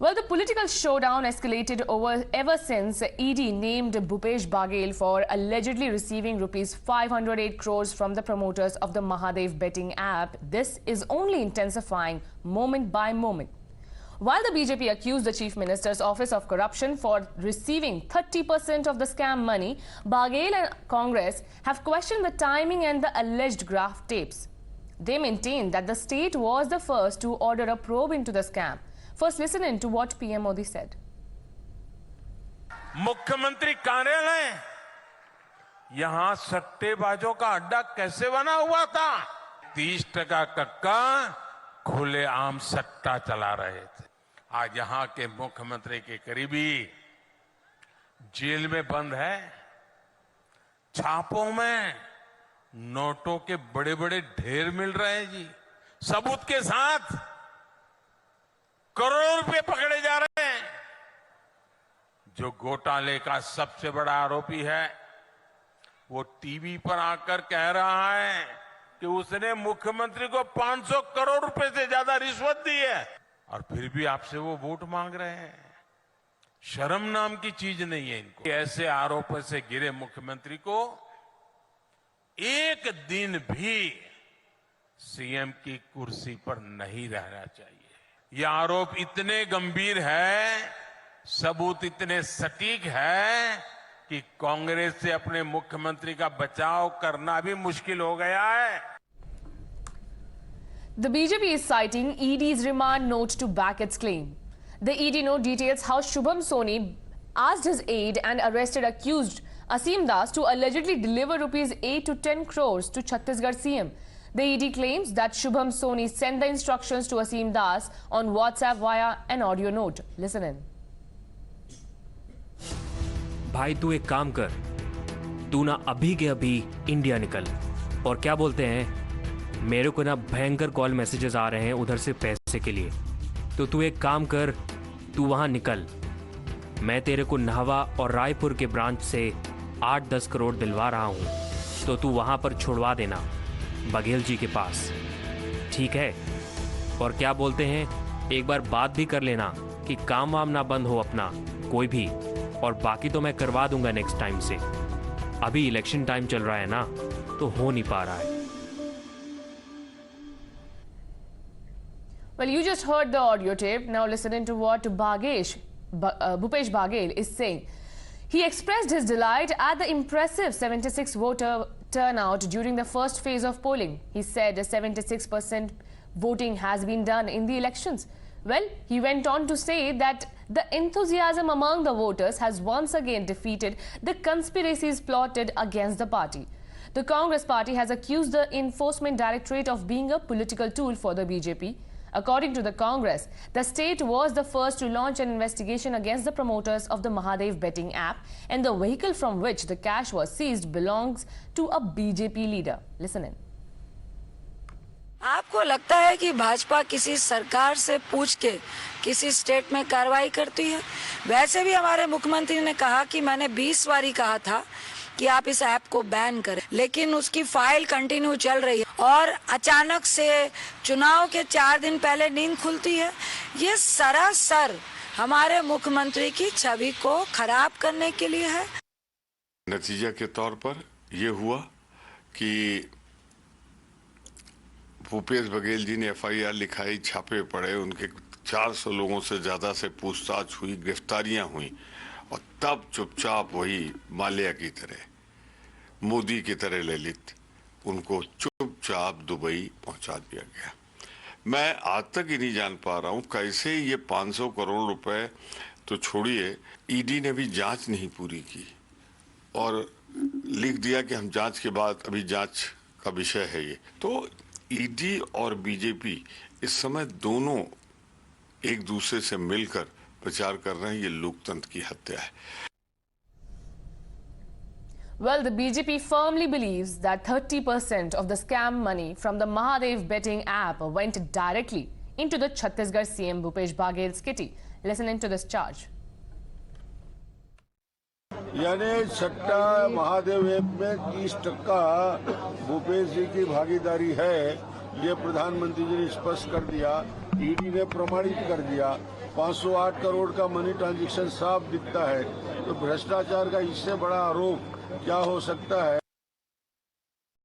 Well, the political showdown escalated ever since ED named Bhupesh Baghel for allegedly receiving rupees 508 crores from the promoters of the Mahadev betting app. This is only intensifying moment by moment. While the BJP accused the Chief Minister's Office of corruption for receiving 30% of the scam money, Baghel and Congress have questioned the timing and the alleged graft tapes. They maintain that the state was the first to order a probe into the scam. First, listen in to what PM Modi said. मुख्यमंत्री कार्यालय यहां सट्टेबाजों का अड्डा कैसे बना हुआ था? 30% कक्का खुलेआम सट्टा चला रहे थे। आज यहां के मुख्यमंत्री के करीबी जेल में बंद है। छापों में नोटों के बड़े बड़े ढेर मिल रहे हैं जी, सबूत के साथ। करोड़ों रुपए पकड़े जा रहे हैं। जो घोटाले का सबसे बड़ा आरोपी है वो टीवी पर आकर कह रहा है कि उसने मुख्यमंत्री को 500 करोड़ रुपए से ज्यादा रिश्वत दी है, और फिर भी आपसे वो वोट मांग रहे हैं। शर्म नाम की चीज नहीं है इनको। ऐसे आरोपों से घिरे मुख्यमंत्री को एक दिन भी सीएम की कुर्सी पर नहीं रहना चाहिए। ये आरोप इतने गंभीर है, सबूत इतने सटीक है कि कांग्रेस से अपने मुख्यमंत्री का बचाव करना भी मुश्किल हो गया है। The BJP is citing ED's remand note to back its claim. The ED note details how Shubham Soni asked his aide and arrested accused Asim Das to allegedly deliver rupees 8 to 10 crores to Chhattisgarh CM. The ED claims that Shubham Soni sent the instructions to Asim Das on WhatsApp via an audio note. Listen in. भाई तू एक काम कर, तू ना अभी के अभी इंडिया निकल। और क्या बोलते हैं, मेरे को ना भयंकर कॉल मैसेजेस आ रहे हैं उधर से पैसे के लिए। तो तू एक काम कर, तू वहाँ निकल। मैं तेरे को नाहवा और रायपुर के ब्रांच से 8-10 करोड़ दिलवा रहा हूँ, तो तू वहाँ पर छोड़वा देना बघेल जी के पास, ठीक है? और क्या बोलते हैं, एक बार बात भी कर लेना कि काम वाम ना बंद हो अपना कोई भी, और बाकी तो मैं करवा दूंगा नेक्स्ट टाइम से। अभी इलेक्शन टाइम चल रहा है ना, तो हो नहीं पा रहा है। Well, you just heard the audio tape. Now listen into what Bhupesh Baghel is saying. He expressed his delight at the impressive 76 voter turnout during the first phase of polling. He said 76% voting has been done in the elections. Well, he went on to say that the enthusiasm among the voters has once again defeated the conspiracies plotted against the party. The Congress party has accused the Enforcement Directorate of being a political tool for the BJP. According to the Congress, the state was the first to launch an investigation against the promoters of the Mahadev betting app, and the vehicle from which the cash was seized belongs to a BJP leader. Listen in. आपको लगता है कि भाजपा किसी सरकार से पूछ के किसी स्टेट में कार्रवाई करती है? वैसे भी हमारे मुख्यमंत्री ने कहा कि मैंने 20 बारी कहा था कि आप इस ऐप को बैन करें, लेकिन उसकी फाइल कंटिन्यू चल रही है और अचानक से चुनाव के 4 दिन पहले नींद खुलती है। ये सरासर हमारे मुख्यमंत्री की छवि को खराब करने के लिए है। नतीजा के तौर पर ये हुआ कि भूपेश बघेल जी ने एफआईआर लिखाई, छापे पड़े, उनके 400 लोगों से ज्यादा से पूछताछ हुई, गिरफ्तारियां हुई, और तब चुपचाप वही माल्या की तरह, मोदी की तरह ललित, उनको चुपचाप दुबई पहुंचा दिया गया। मैं आज तक ही नहीं जान पा रहा हूं कैसे ये 500 करोड़ रुपए तो छोड़िए, ईडी ने भी जांच नहीं पूरी की और लिख दिया कि हम जांच के बाद, अभी जांच का विषय है ये। तो ईडी और बीजेपी इस समय दोनों एक दूसरे से मिलकर प्रचार कर रहे हैं, ये लोकतंत्र की हत्या है। Well, the BJP firmly believes that 30% of the scam money from the Mahadev betting app went directly into the Chhattisgarh CM Bhupesh Baghel's kitty. Listen into this charge. यानी सट्टा महादेव ऐप में 30% भूपेश जी की भागीदारी है, ये प्रधानमंत्री जी ने स्पष्ट कर दिया, ईडी ने प्रमाणित कर दिया। 508 करोड़ का मनी ट्रांजैक्शन साफ दिखता है। तो भ्रष्टाचार का इससे बड़ा आरोप क्या हो सकता है।